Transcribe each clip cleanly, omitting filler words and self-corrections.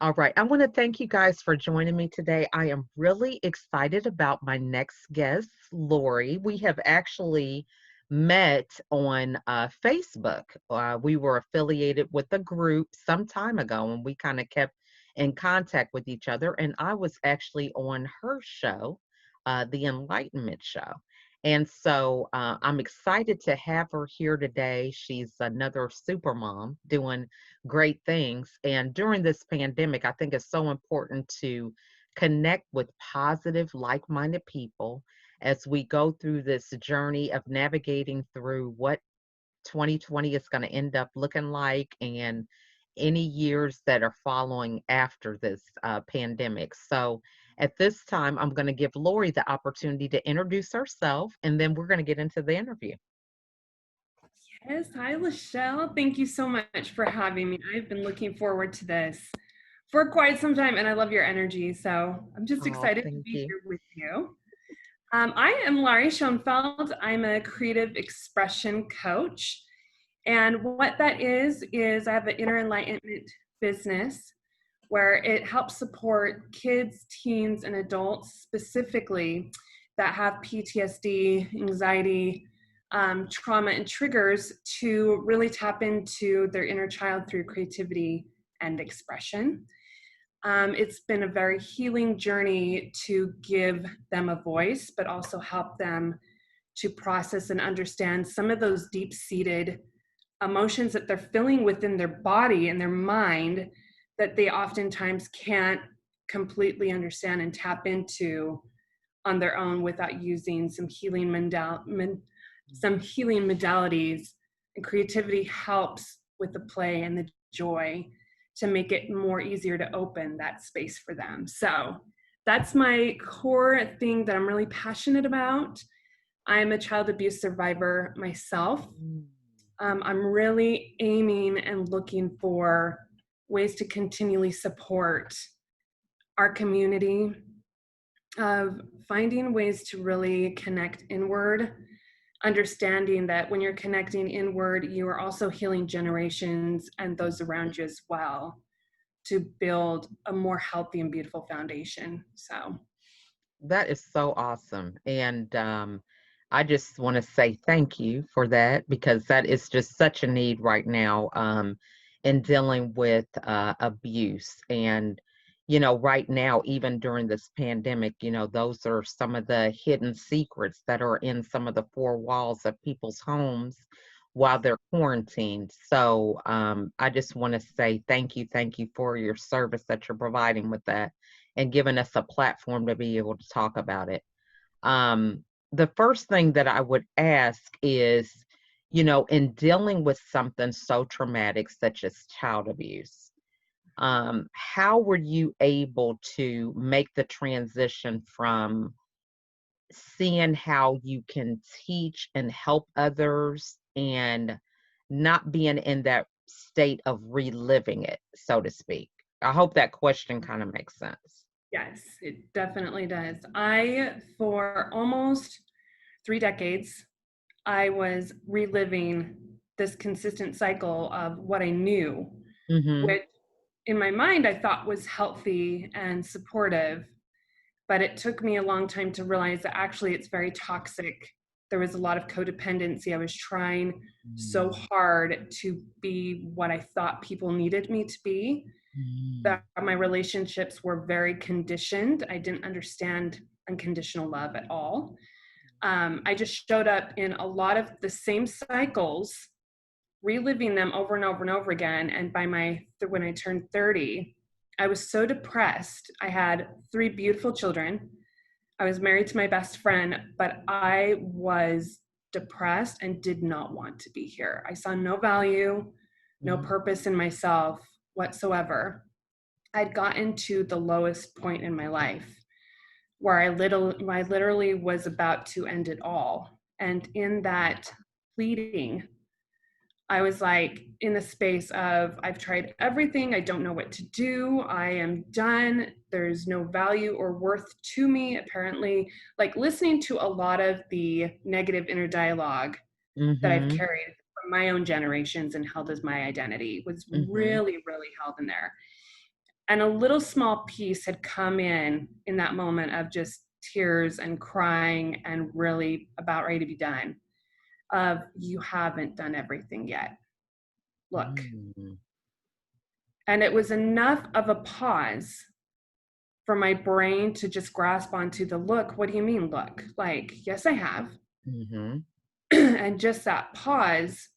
All right. I want to thank you guys for joining me today. I am really excited about my next guest, Lori. We have actually met on Facebook. We were affiliated with a group some time ago, and we kind of kept in contact with each other. And I was actually on her show, The Enlightenment Show. And so I'm excited to have her here today. She's another super mom doing great things. And during this pandemic, I think it's so important to connect with positive, like minded people as we go through this journey of navigating through what 2020 is going to end up looking like and any years that are following after this pandemic. So at this time, I'm going to give Lori the opportunity to introduce herself, and then we're going to get into the interview. Yes, hi, Lachelle. Thank you so much for having me. I've been looking forward to this for quite some time, and I love your energy. So I'm just Oh, excited to thank be you. here with you. I am Lauri Schoenfeld. I'm a creative expression coach. And what that is I have an inner enlightenment business where it helps support kids, teens, and adults specifically that have PTSD, anxiety, trauma, and triggers to really tap into their inner child through creativity and expression. It's been a very healing journey to give them a voice, but also help them to process and understand some of those deep-seated emotions that they're feeling within their body and their mind that they oftentimes can't completely understand and tap into on their own without using some some healing modalities. And creativity helps with the play and the joy to make it more easier to open that space for them. So that's my core thing that I'm really passionate about. I'm a child abuse survivor myself. Mm. I'm really aiming and looking for ways to continually support our community of finding ways to really connect inward, understanding that when you're connecting inward, you are also healing generations and those around you as well to build a more healthy and beautiful foundation. So, That is so awesome. And I just want to say thank you for that because that is just such a need right now in dealing with abuse. And, right now, even during this pandemic, those are some of the hidden secrets that are in some of the four walls of people's homes while they're quarantined. So I just want to say thank you for your service that you're providing with that and giving us a platform to be able to talk about it. Um, the first thing that I would ask is, in dealing with something so traumatic such as child abuse, how were you able to make the transition from seeing how you can teach and help others and not being in that state of reliving it, so to speak? I hope that question kind of makes sense. yes, it definitely does. For almost 3 decades, I was reliving this consistent cycle of what I knew, Hmm. which in my mind I thought was healthy and supportive, but it took me a long time to realize that actually it's very toxic. There was a lot of codependency. I was trying so hard to be what I thought people needed me to be, Mm. that my relationships were very conditioned. I didn't understand unconditional love at all. I just showed up in a lot of the same cycles, reliving them over and over and over again. And when I turned 30, I was so depressed. I had 3 beautiful children. I was married to my best friend, but I was depressed and did not want to be here. I saw no value, no Mm. purpose in myself whatsoever. I'd gotten to the lowest point in my life where I literally was about to end it all. And in that pleading, I was like in the space of, I've tried everything. I don't know what to do. I am done. There's no value or worth to me, apparently. Like listening to a lot of the negative inner dialogue that I've Mhm. carried from my own generations and held as my identity was Mhm. really, really held in there. And a little small piece had come in that moment of just tears and crying and really about ready to be done, of you haven't done everything yet. Look. Mm. And it was enough of a pause for my brain to just grasp onto the look. What do you mean, look? Like, yes, I have. Mm-hmm. And just that pause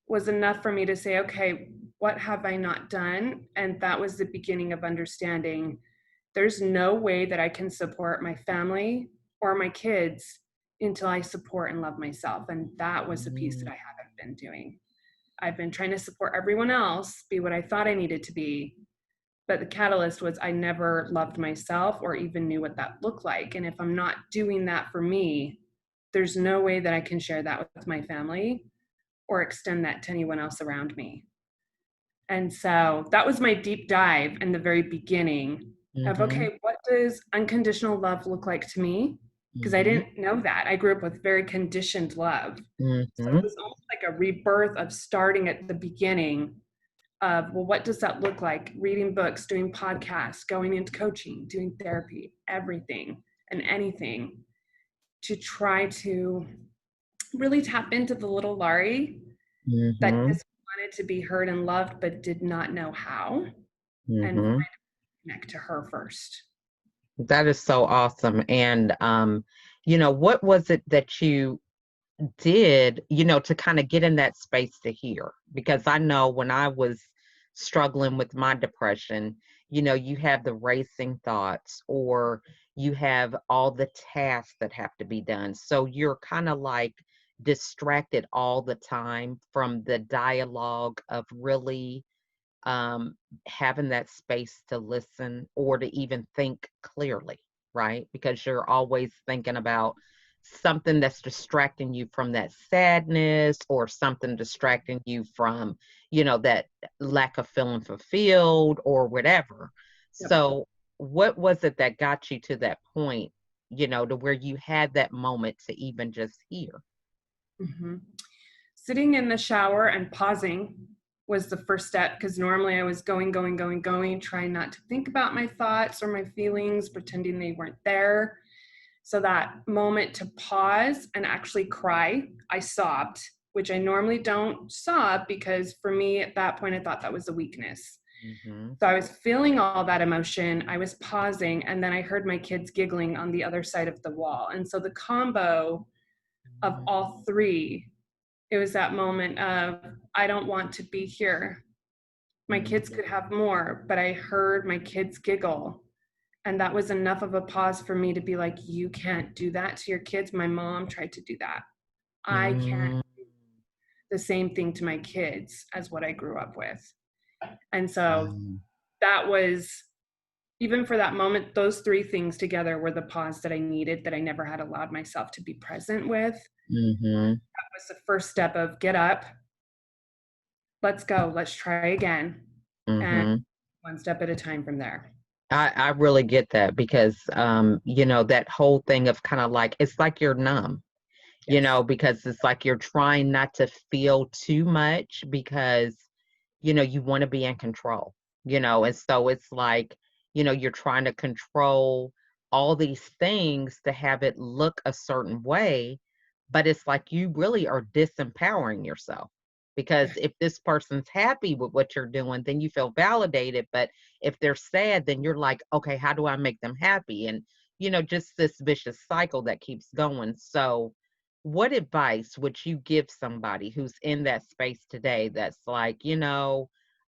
was enough for me to say, okay, what have I not done? And that was the beginning of understanding there's no way that I can support my family or my kids until I support and love myself. And that was the piece that I haven't been doing. I've been trying to support everyone else, be what I thought I needed to be. But the catalyst was I never loved myself or even knew what that looked like. And if I'm not doing that for me, there's no way that I can share that with my family or extend that to anyone else around me. And so that was my deep dive in the very beginning of, Mm-hmm. okay, what does unconditional love look like to me? Because I Mm-hmm. didn't know that. I grew up with very conditioned love. So Mm-hmm. it was almost like a rebirth of starting at the beginning of, well, what does that look like? Reading books, doing podcasts, going into coaching, doing therapy, everything and anything to try to really tap into the little Lauri that Mm-hmm. just wanted to be heard and loved, but did not know how, and Mm-hmm. connect to her first. That is so awesome. And what was it that you did, to kind of get in that space to hear? Because I know when I was struggling with my depression, you have the racing thoughts, or you have all the tasks that have to be done. So you're kind of like distracted all the time from the dialogue of really um, having that space to listen or to even think clearly, right? Because you're always thinking about something that's distracting you from that sadness, or something distracting you from, that lack of feeling fulfilled or whatever. Yep. So, what was it that got you to that point, to where you had that moment to even just hear? Mm-hmm. Sitting in the shower and pausing was the first step, because normally I was going, trying not to think about my thoughts or my feelings, pretending they weren't there. So that moment to pause and actually cry, I sobbed, which I normally don't sob, because for me at that point, I thought that was a weakness. Mm-hmm. So I was feeling all that emotion, I was pausing, and then I heard my kids giggling on the other side of the wall. And so the combo of all three, it was that moment of, I don't want to be here. My kids Mm-hmm. could have more, but I heard my kids giggle. And that was enough of a pause for me to be like, you can't do that to your kids. My mom tried to do that. I can't Mm-hmm. do the same thing to my kids as what I grew up with. And so that was, even for that moment, those three things together were the pause that I needed, that I never had allowed myself to be present with. Mm-hmm. That was the first step of get up, let's go, let's try again. And Mm-hmm. one step at a time from there. I really get that, because that whole thing of kind of like, it's like you're numb, Yes. because it's like you're trying not to feel too much, because you want to be in control, and so it's like, you're trying to control all these things to have it look a certain way, but it's like you really are disempowering yourself, because Yes. if this person's happy with what you're doing, then you feel validated, but if they're sad, then you're like, okay, how do I make them happy? And just this vicious cycle that keeps going. So what advice would you give somebody who's in that space today, that's like,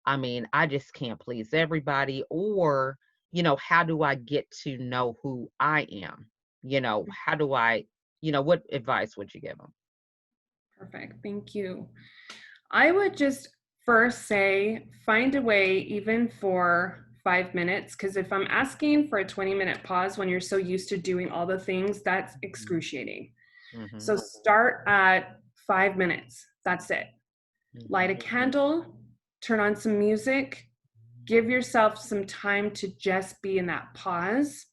I mean, I just can't please everybody, or, how do I get to know who I am? How do I, what advice would you give them? Perfect. Thank you. I would just first say find a way, even for 5 minutes, because if I'm asking for a 20-minute pause when you're so used to doing all the things, that's excruciating. Mm-hmm. So start at 5 minutes. That's it. Light Mm-hmm. a candle, turn on some music, give yourself some time to just be in that pause.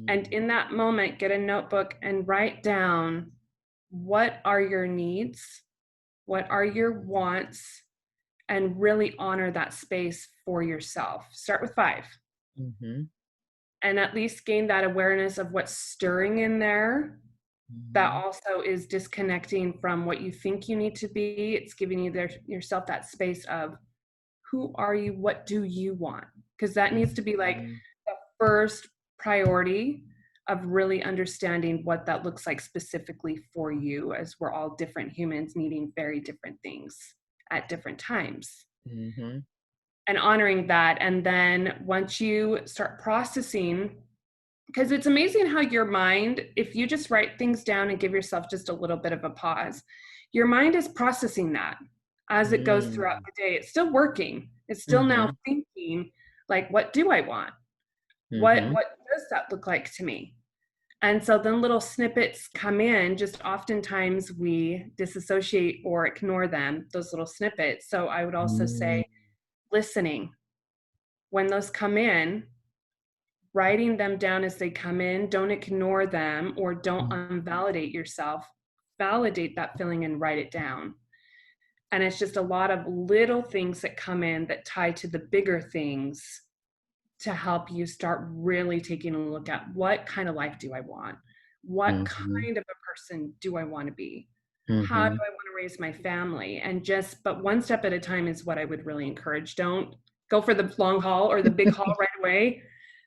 And in that moment, get a notebook and write down, what are your needs? What are your wants? And really honor that space for yourself. Start with 5. Mhm. and at least gain that awareness of what's stirring in there that Mhm. also is disconnecting from what you think you need to be. It's giving you yourself that space of who are you? What do you want? Because that needs to be like Mhm. the first priority of really understanding what that looks like specifically for you, as we're all different humans needing very different things at different times. Mhm. And honoring that. And then once you start processing, because it's amazing how your mind, if you just write things down and give yourself just a little bit of a pause, your mind is processing that as it goes throughout Mm. the day. It's still working. It's still now Mhm. thinking, like, what do I want? Mhm. What does that look like to me? And so then little snippets come in. Just oftentimes we disassociate or ignore them, those little snippets. So I would also Mm. say listening. When those come in, writing them down as they come in, don't ignore them or don't unvalidate yourself. Validate that feeling and write it down. And it's just a lot of little things that come in that tie to the bigger things to help you start really taking a look at what kind of life do I want? What Mhm. kind of a person do I want to be? How do Mhm. I want to raise my family? And just, but one step at a time is what I would really encourage. Don't go for the long haul or the big haul right away.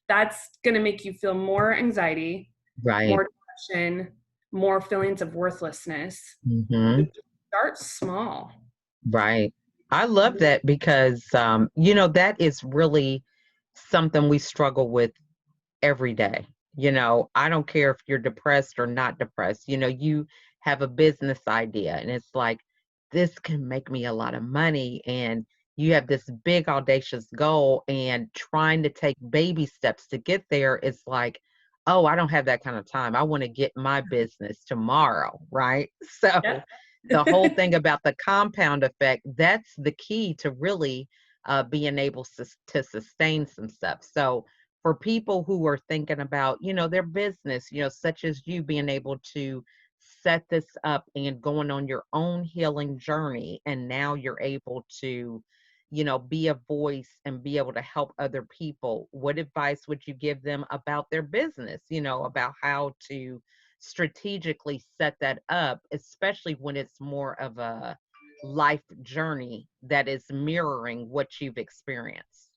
That's going to make you feel more anxiety, Right. more depression, more feelings of worthlessness. So Mhm. just start small. Right. I love that because that is really something we struggle with every day. I don't care if you're depressed or not depressed. You have a business idea and it's like, this can make me a lot of money. And you have this big, audacious goal, and trying to take baby steps to get there is like, oh, I don't have that kind of time. I want to get my business tomorrow. Right. Yeah. So, the whole thing about the compound effect, that's the key to really being able to sustain some stuff. So, for people who are thinking about, their business, such as you being able to set this up and going on your own healing journey, and now you're able to, be a voice and be able to help other people, what advice would you give them about their business, about how to strategically set that up, especially when it's more of a life journey that is mirroring what you've experienced?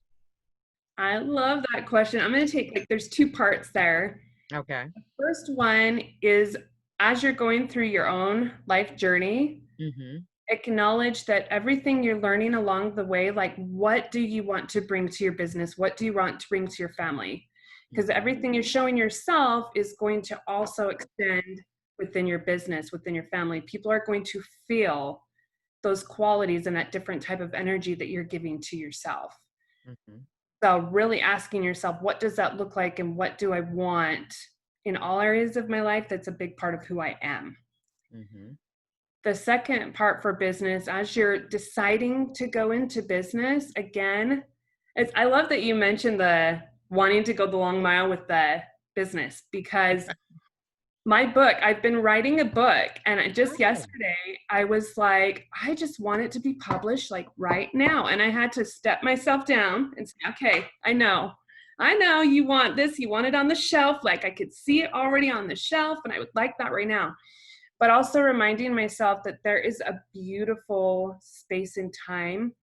I love that question. I'm going to take, like, there's two parts there. Okay. First one is, as you're going through your own life journey, Mm-hmm. acknowledge that everything you're learning along the way, like, what do you want to bring to your business? What do you want to bring to your family? Because Mm-hmm. everything you're showing yourself is going to also extend within your business, within your family. People are going to feel those qualities and that different type of energy that you're giving to yourself. Mm-hmm. So really asking yourself, what does that look like and what do I want in all areas of my life? That's a big part of who I am. Mm-hmm. The second part for business, as you're deciding to go into business, again, I love that you mentioned the wanting to go the long mile with the business, because my book, I've been writing a book, and just Oh. yesterday I was like, I just want it to be published like right now. And I had to step myself down and say, okay, I know you want this, you want it on the shelf. Like, I could see it already on the shelf and I would like that right now. But also reminding myself that there is a beautiful space and time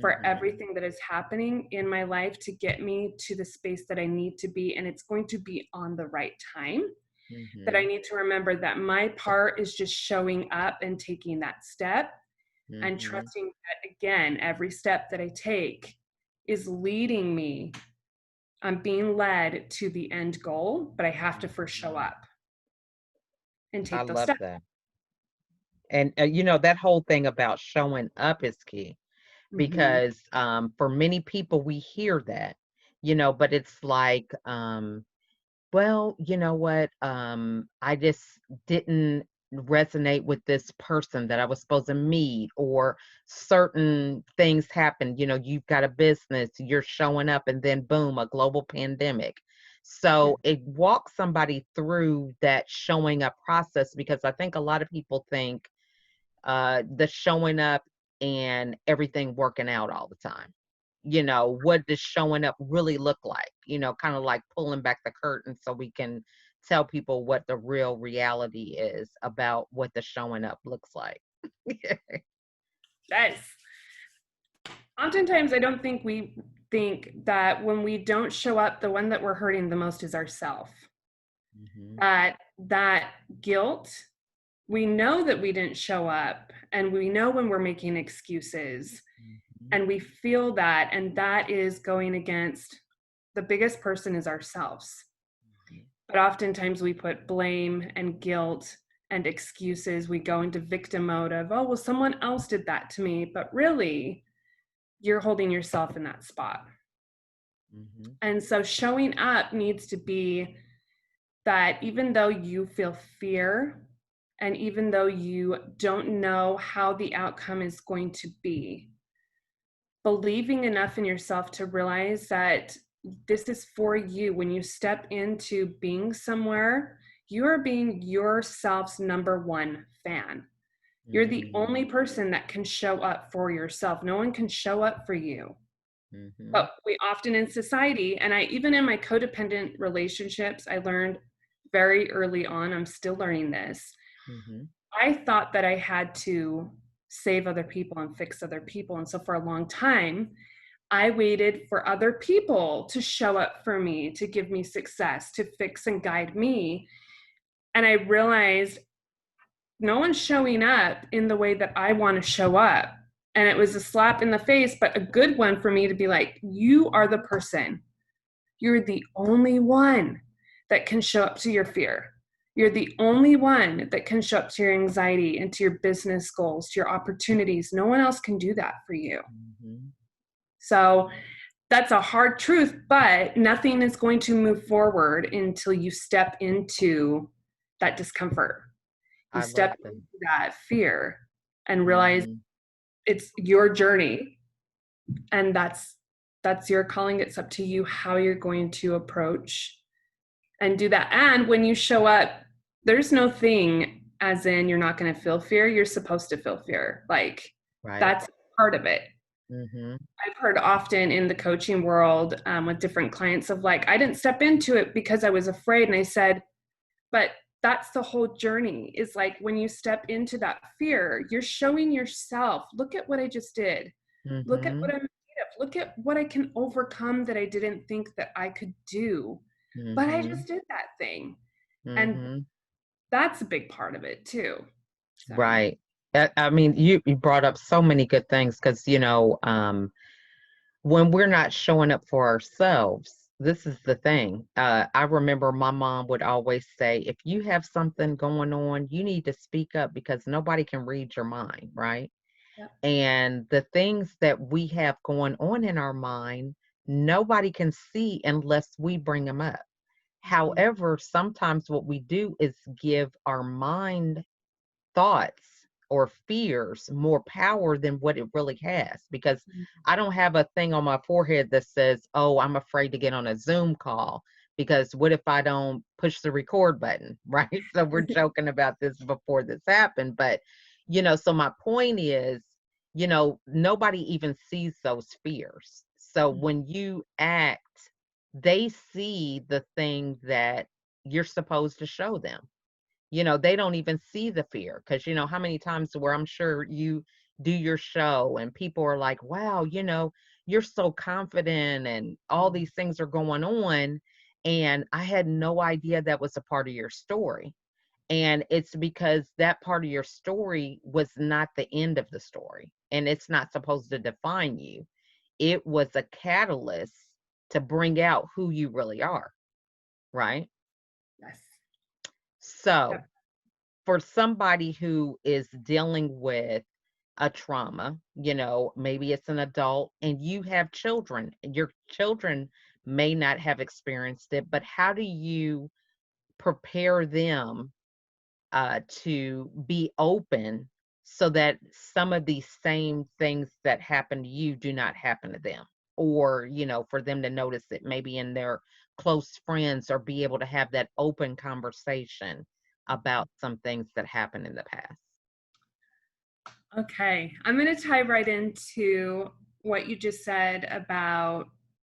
for Mhm. everything that is happening in my life to get me to the space that I need to be. And it's going to be on the right time. That I Mhm. need to remember that my part is just showing up and taking that step, and Mhm. trusting that, again, every step that I take is leading me. I'm being led to the end goal, but I have to first show Mhm. up and I take those love steps. that. And that whole thing about showing up is key Mm-hmm. because for many people we hear that, but it's like well, you know what? I just didn't resonate with this person that I was supposed to meet, or certain things happen. You've got a business, you're showing up, and then boom, a global pandemic. Yeah. So it walks somebody through that showing up process, because I think a lot of people think the showing up and everything working out all the time. What does showing up really look like? kind of like pulling back the curtain so we can tell people what the real reality is about what the showing up looks like. Yes. Oftentimes, I don't think we think that when we don't show up, the one that we're hurting the most is ourselves. Mm-hmm. That guilt, we know that we didn't show up, and we know when we're making excuses, Mm-hmm. and we feel that, and that is going against the biggest person is ourselves. But oftentimes we put blame and guilt and excuses. We go into victim mode of, oh, well, someone else did that to me. But really, you're holding yourself in that spot. Mm-hmm. And so showing up needs to be that even though you feel fear and even though you don't know how the outcome is going to be, believing enough in yourself to realize that this is for you. When you step into being somewhere, you are being yourself's number one fan. You're the Mm-hmm. only person that can show up for yourself. No one can show up for you. Mm-hmm. But we often in society, and I even in my codependent relationships, I learned very early on, I'm still learning this. Mm-hmm. I thought that I had to save other people and fix other people. And so for a long time, I waited for other people to show up for me, to give me success, to fix and guide me. And I realized no one's showing up in the way that I want to show up. And it was a slap in the face, but a good one for me to be like, you are the person. You're the only one that can show up to your fear. You're the only one that can show up to your anxiety and to your business goals, to your opportunities. No one else can do that for you. Mm-hmm. So that's a hard truth, but nothing is going to move forward until you step into that discomfort. You I step love that. into that fear and realize Mm-hmm. it's your journey, and that's your calling. It's up to you how you're going to approach and do that. And when you show up, there's no thing as in you're not going to feel fear. You're supposed to feel fear. Like Right. that's part of it. Mm-hmm. I've heard often in the coaching world with different clients of like, I didn't step into it because I was afraid. And I said, but that's the whole journey is like when you step into that fear, you're showing yourself, look at what I just did. Look at Mm-hmm. what I'm made of. Look at what I can overcome that I didn't think that I could do. But I Mm-hmm. just did that thing. And Mm-hmm. that's a big part of it too. So, Right. I mean, you brought up so many good things because, when we're not showing up for ourselves, this is the thing. I remember my mom would always say, if you have something going on, you need to speak up because nobody can read your mind, right? yeah. And the things that we have going on in our mind, nobody can see unless we bring them up. Mhm. However, sometimes what we do is give our mind thoughts or fears more power than what it really has, because I don't have a thing on my forehead that says, oh, I'm afraid to get on a Zoom call because what if I don't push the record button, right? So we're joking about this before this happened, but so my point is, nobody even sees those fears. So when you act, they see the thing that you're supposed to show them. They don't even see the fear because how many times where I'm sure you do your show and people are like, wow, you're so confident and all these things are going on. And I had no idea that was a part of your story. And it's because that part of your story was not the end of the story. And it's not supposed to define you. It was a catalyst to bring out who you really are. Right. Yes. So Yep. for somebody who is dealing with a trauma, maybe it's an adult and you have children, your children may not have experienced it, but how do you prepare them to be open so that some of these same things that happen to you do not happen to them? Or, for them to notice it maybe in their close friends or be able to have that open conversation about some things that happened in the past. Okay. I'm going to tie right into what you just said about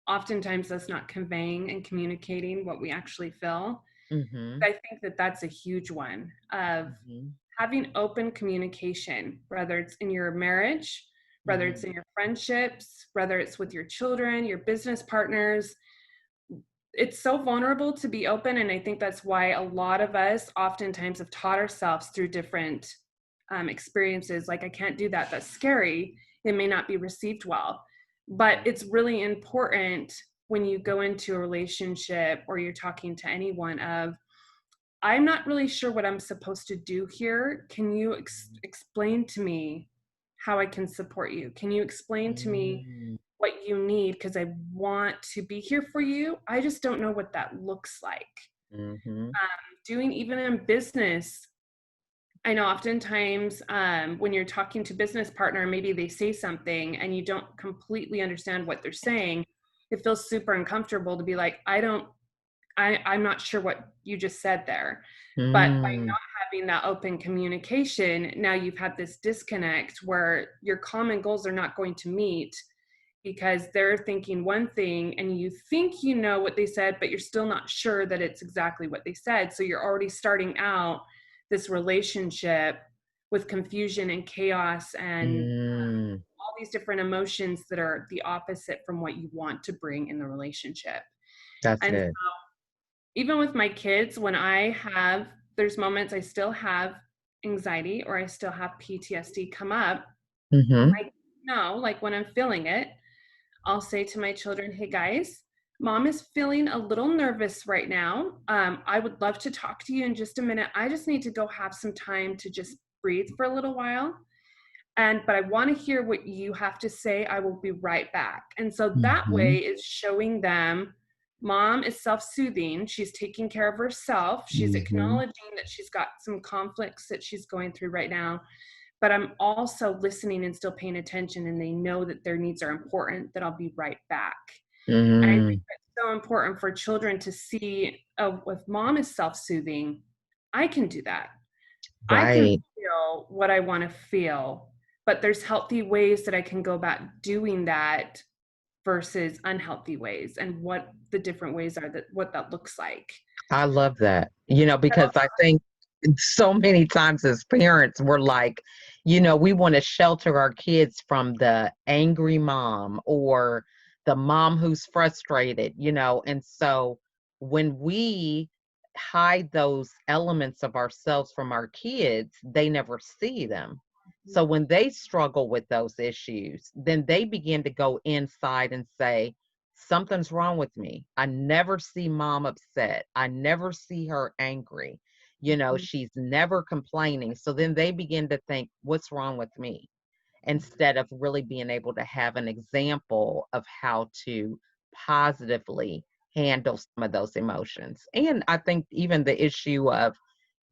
oftentimes that's not conveying and communicating what we actually feel. Mhm. I think that that's a huge one of Mhm. having open communication, whether it's in your marriage, whether it's Mhm. in your friendships, whether it's with your children, your business partners. It's so vulnerable to be open. And I think that's why a lot of us oftentimes have taught ourselves through different experiences. Like, I can't do that. That's scary. It may not be received well. But it's really important when you go into a relationship or you're talking to anyone of, I'm not really sure what I'm supposed to do here. Can you explain to me how I can support you? Can you explain to me Mm. what you need? Because I want to be here for you. I just don't know what that looks like. Mhm. Doing even in business, I know oftentimes when you're talking to business partner, maybe they say something and you don't completely understand what they're saying. It feels super uncomfortable to be like, I'm not sure what you just said there. But by Mm. not having that open communication, now you've had this disconnect where your common goals are not going to meet because they're thinking one thing and you think you know what they said, but you're still not sure that it's exactly what they said. So you're already starting out this relationship with confusion and chaos and Mm. all these different emotions that are the opposite from what you want to bring in the relationship. That's And it. even with my kids, when there's moments I still have anxiety or I still have PTSD come up. Mhm. I know, like when I'm feeling it, I'll say to my children, hey guys, mom is feeling a little nervous right now. I would love to talk to you in just a minute. I just need to go have some time to just breathe for a little while. But I want to hear what you have to say. I will be right back. And so that way Mhm. is showing them mom is self-soothing. She's taking care of herself. She's Mhm. acknowledging that she's got some conflicts that she's going through right now. But I'm also listening and still paying attention, and they know that their needs are important, that I'll be right back. And I think Mm. that's so important for children to see, oh, if mom is self-soothing, I can do that. I can Right. feel what I want to feel, but there's healthy ways that I can go about doing that versus unhealthy ways and what the different ways are, that what that looks like. I love that. Because I think so many times as parents, we're like, we want to shelter our kids from the angry mom or the mom who's frustrated, and so when we hide those elements of ourselves from our kids, they never see them. So when they struggle with those issues, then they begin to go inside and say, something's wrong with me. I never see mom upset. I never see her angry. Mhm. She's never complaining. So then they begin to think, what's wrong with me? Instead of really being able to have an example of how to positively handle some of those emotions. And I think even the issue of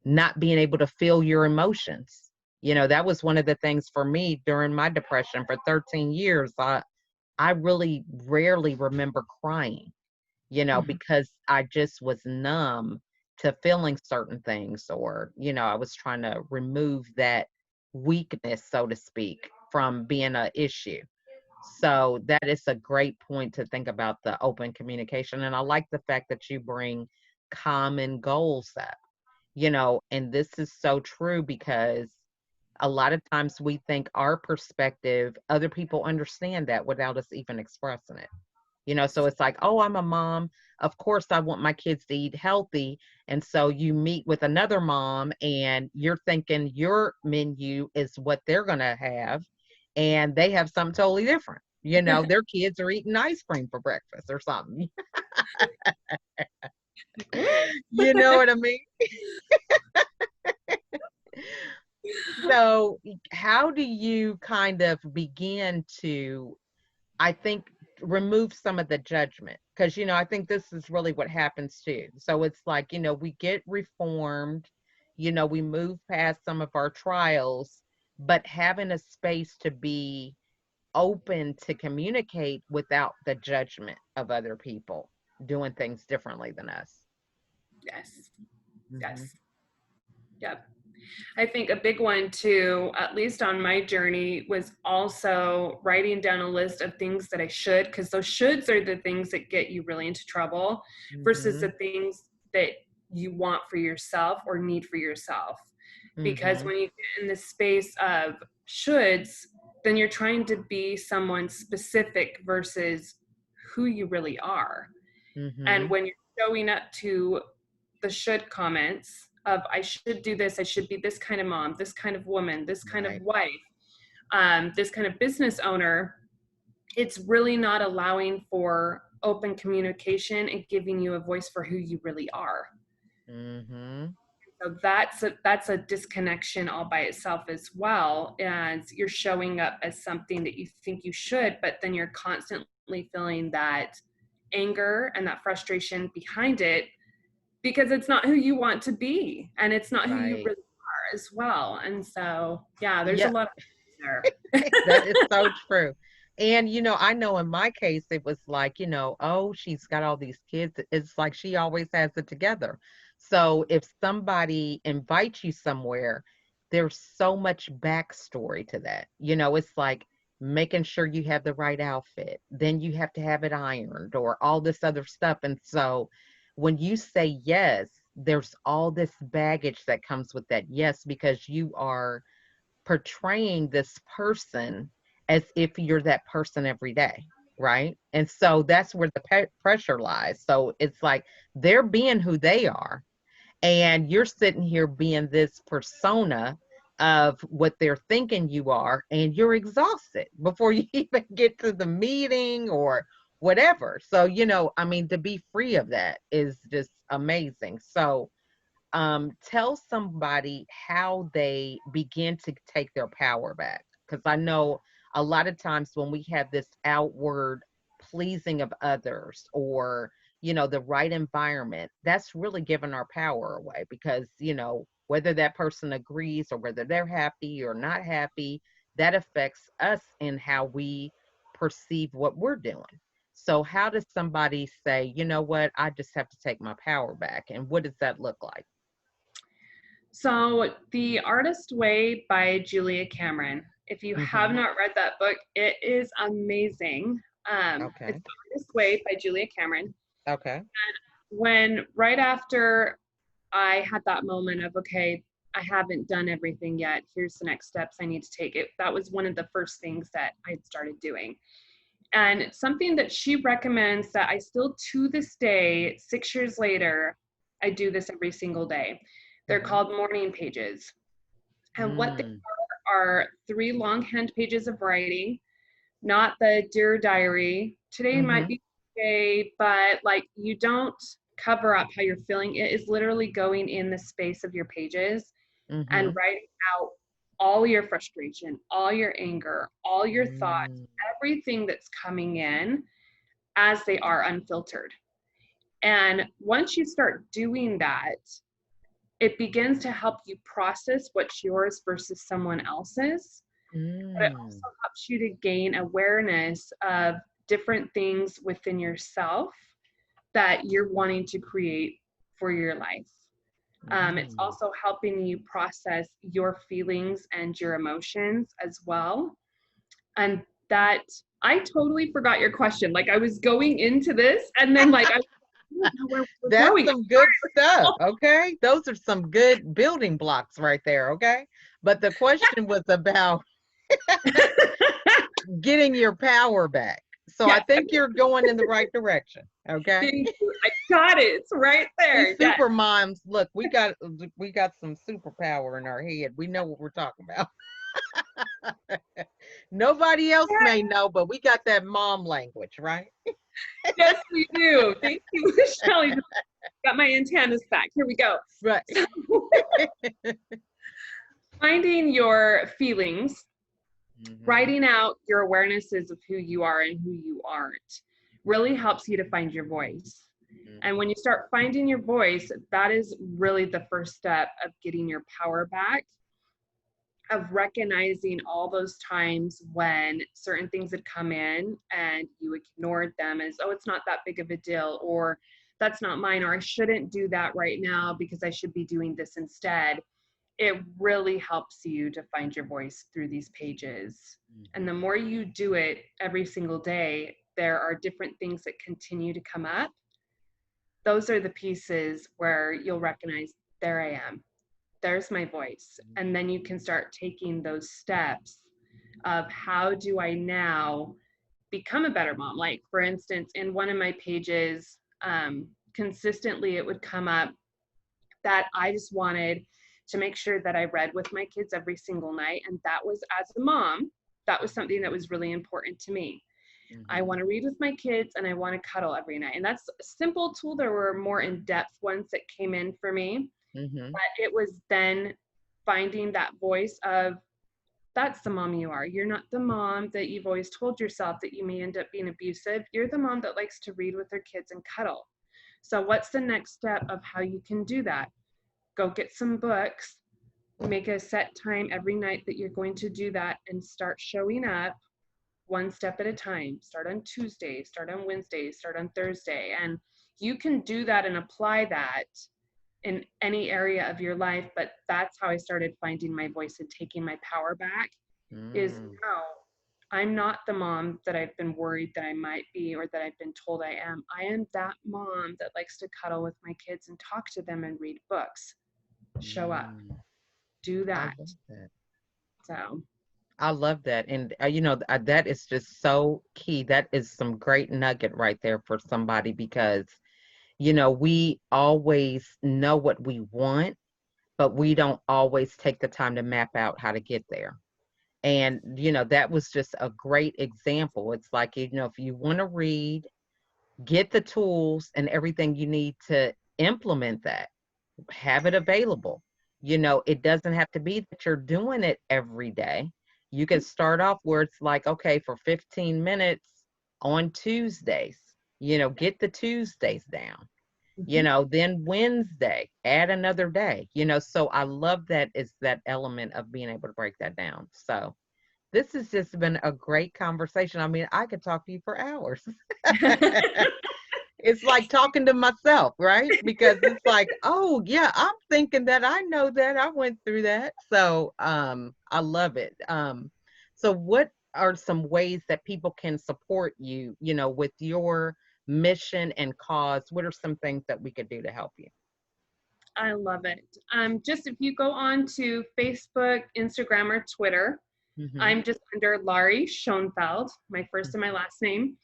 not being able to feel your emotions. That was one of the things for me during my depression for 13 years. I really rarely remember crying, Mhm. because I just was numb to feeling certain things, or, I was trying to remove that weakness, so to speak, from being an issue. So that is a great point to think about the open communication. And I like the fact that you bring common goals up, and this is so true because a lot of times we think our perspective, other people understand that without us even expressing it. So it's like, oh, I'm a mom. Of course, I want my kids to eat healthy. And so you meet with another mom and you're thinking your menu is what they're going to have. And they have something totally different. Their kids are eating ice cream for breakfast or something. Woo. You know what I mean? So, how do you kind of begin to, I think, remove some of the judgment? Because, I think this is really what happens too. So it's like, we get reformed, we move past some of our trials, but having a space to be open to communicate without the judgment of other people doing things differently than us. Yes. Hmm. Yes. Yep. I think a big one too, at least on my journey, was also writing down a list of things that I should, because those shoulds are the things that get you really into trouble versus the Mhm. things that you want for yourself or need for yourself. Because Mhm. when you get in the space of shoulds, then you're trying to be someone specific versus who you really are. And Mhm. when you're showing up to the should comments of I should do this, I should be this kind of mom, this kind of woman, this kind of Right. wife, this kind of business owner, it's really not allowing for open communication and giving you a voice for who you really are. Mhm. So that's a disconnection all by itself as well. As you're showing up as something that you think you should, but then you're constantly feeling that anger and that frustration behind it because it's not who you want to be and it's not who you Right. really are as well. And so, yeah, there's a Yeah. lot of there. That is so true. And, I know in my case, it was like, oh, she's got all these kids. It's like she always has it together. So if somebody invites you somewhere, there's so much backstory to that. It's like making sure you have the right outfit. Then you have to have it ironed or all this other stuff. And so when you say yes, there's all this baggage that comes with that yes, because you are portraying this person as if you're that person every day, right? And so that's where the pressure lies. So it's like they're being who they are, and you're sitting here being this persona of what they're thinking you are, and you're exhausted before you even get to the meeting or whatever. So, I mean, to be free of that is just amazing. So, tell somebody how they begin to take their power back. Because I know a lot of times when we have this outward pleasing of others or, the right environment, that's really giving our power away because, whether that person agrees or whether they're happy or not happy, that affects us in how we perceive what we're doing. So, how does somebody say, you know what, I just have to take my power back? And what does that look like? So, The Artist Way by Julia Cameron. If you have Mhm. not read that book, it is amazing. It's Okay. The Artist Way by Julia Cameron. Okay. When right after I had that moment of, okay, I haven't done everything yet. Here's the next steps I need to take. It that was one of the first things that I started doing. And something that she recommends that I still to this day, 6 years later, I do this every single day. They're Mhm. called morning pages. And what they Mm. are 3 longhand pages of writing, not the Dear Diary. Today might Mhm. be today, but like you don't cover up how you're feeling. It is literally going in the space of your pages and Mhm. writing out all your frustration, all your anger, all your thoughts, Mm. everything that's coming in as they are unfiltered. And once you start doing that, it begins to help you process what's yours versus someone else's. But it Mm. also helps you to gain awareness of different things within yourself that you're wanting to create for your life. It's Mm. also helping you process your feelings and your emotions as well. And that I totally forgot your question. Like I was going into this and then like I don't know where we're That's going. some good stuff, okay? Those are some good building blocks right there, okay? But the question was about getting your power back. So I Yes, think you're going in the right direction, okay? thank you. I got it. It's right We there. Yes. super moms, look, we got some superpower in our head. We know what we're talking about. Nobody else may know, but we got that mom language, right? Yes, we do. Thank you, Shelly. Got my antennas back. Here we go. Right. So, finding your feelings, Mhm. writing out your awarenesses of who you are and who you aren't really helps you to find your voice. And when Mhm. you start finding your voice, that is really the first step of getting your power back, of recognizing all those times when certain things had come in and you ignored them as, oh, it's not that big of a deal, or that's not mine, or I shouldn't do that right now because I should be doing this instead. it really helps you to find your voice through these pages. And the Mhm. more you do it every single day, there are different things that continue to come up. Those are the pieces where you'll recognize, there I am, there's my voice. And then you can start taking those steps of, how do I now become a better mom? Like, for instance, in one of my pages, consistently it would come up that I just wanted to make sure that I read with my kids every single night. And that was, as a mom, that was something that was really important to me. I Mhm. want to read with my kids and I want to cuddle every night. And that's a simple tool. There were more in-depth ones that came in for me, Mhm. but it was then finding that voice of, that's the mom you are. You're not the mom that you've always told yourself that you may end up being abusive. You're the mom that likes to read with her kids and cuddle. So what's the next step of how you can do that? Go get some books, make a set time every night that you're going to do that, and start showing up one step at a time. Start on Tuesday, start on Wednesday, start on Thursday. And you can do that and apply that in any area of your life. But that's how I started finding my voice and taking my power back, is, Mm. no, I'm not the mom that I've been worried that I might be, or that I've been told I am. I am that mom that likes to cuddle with my kids and talk to them and read books. Show up, Mm. do I that. love that. So I love that. And, that is just so key. That is some great nugget right there for somebody because, we always know what we want, but we don't always take the time to map out how to get there. And, that was just a great example. It's like, if you want to read, get the tools and everything you need to implement that, have it available. It doesn't have to be that you're doing it every day. You can start off where it's like, okay, for 15 minutes on Tuesdays, get the Tuesdays down. mhm. Then Wednesday, add another day. So I love that, is that element of being able to break that down. So this has just been a great conversation. I mean, I could talk to you for hours. It's like talking to myself, right? Because it's like, oh yeah, I'm thinking that I know that I went through that. So I love it. So what are some ways that people can support you, with your mission and cause? What are some things that we could do to help you? I love it. Just if you go on to Facebook, Instagram, or Twitter, Mm-hmm. I'm just under Lauri Schoenfeld, my first and my last name.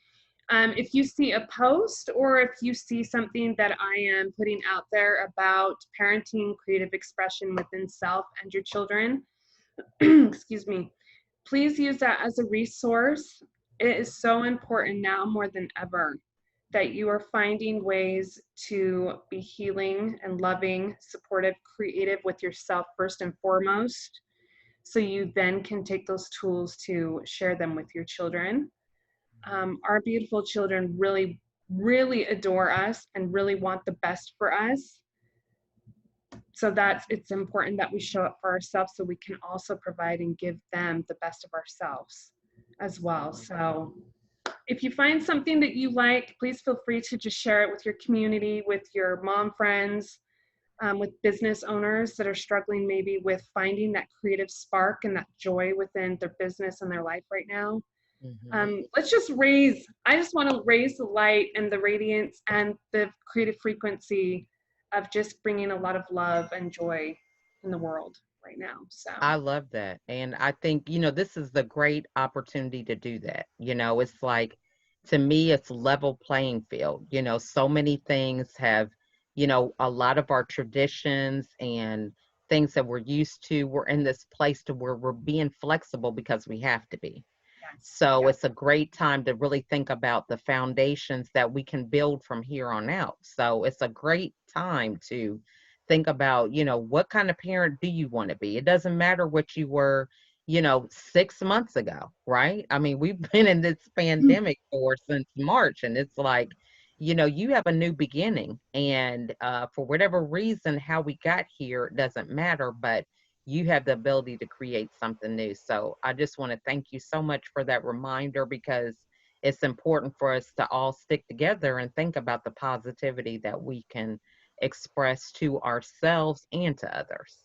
If you see a post, or if you see something that I am putting out there about parenting, creative expression within self and your children, excuse me, please use that as a resource. It is so important now more than ever that you are finding ways to be healing and loving, supportive, creative with yourself first and foremost, so you then can take those tools to share them with your children. Our beautiful children really, really adore us and really want the best for us. So it's important that we show up for ourselves so we can also provide and give them the best of ourselves as well. So if you find something that you like, please feel free to just share it with your community, with your mom friends, with business owners that are struggling maybe with finding that creative spark and that joy within their business and their life right now. Mm-hmm. I just want to raise the light and the radiance and the creative frequency of just bringing a lot of love and joy in the world right now. So, I love that. And I think, this is the great opportunity to do that. It's like, to me, it's level playing field. So many things have, a lot of our traditions and things that we're used to, we're in this place to where we're being flexible because we have to be. yes, So yeah. it's a great time to really think about the foundations that we can build from here on out. So it's a great time to think about, what kind of parent do you want to be? It doesn't matter what you were, 6 months ago, right? I mean, we've been in this pandemic for since March, and it's like, you have a new beginning. And for whatever reason, how we got here doesn't matter, but you have the ability to create something new. So I just want to thank you so much for that reminder, because it's important for us to all stick together and think about the positivity that we can express to ourselves and to others.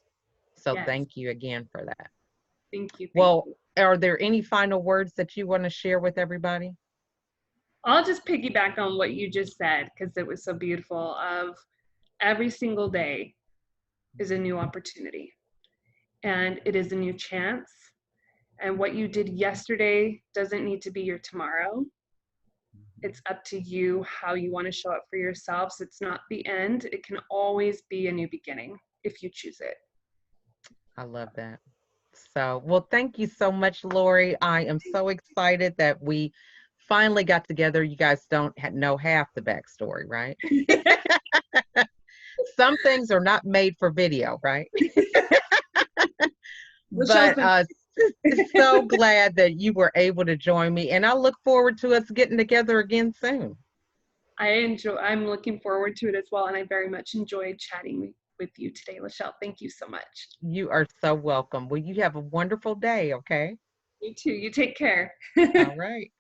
So Yes. thank you again for that. Thank you. Thank Well, you. are there any final words that you want to share with everybody? I'll just piggyback on what you just said because it was so beautiful. Of every single day is a new opportunity, and it is a new chance. And what you did yesterday doesn't need to be your tomorrow. It's up to you how you want to show up for yourselves. It's not the end. It can always be a new beginning if you choose it. I love that. So, well, thank you so much, Lauri. I am so excited that we finally got together. You guys don't know half the backstory, right? Some things are not made for video, right? Michelle's But been so glad that you were able to join me, and I look forward to us getting together again soon. I'm looking forward to it as well, and I very much enjoyed chatting with you today, Lachelle. Thank you so much. You are so welcome. Well, you have a wonderful day, okay? You too. You take care. All right.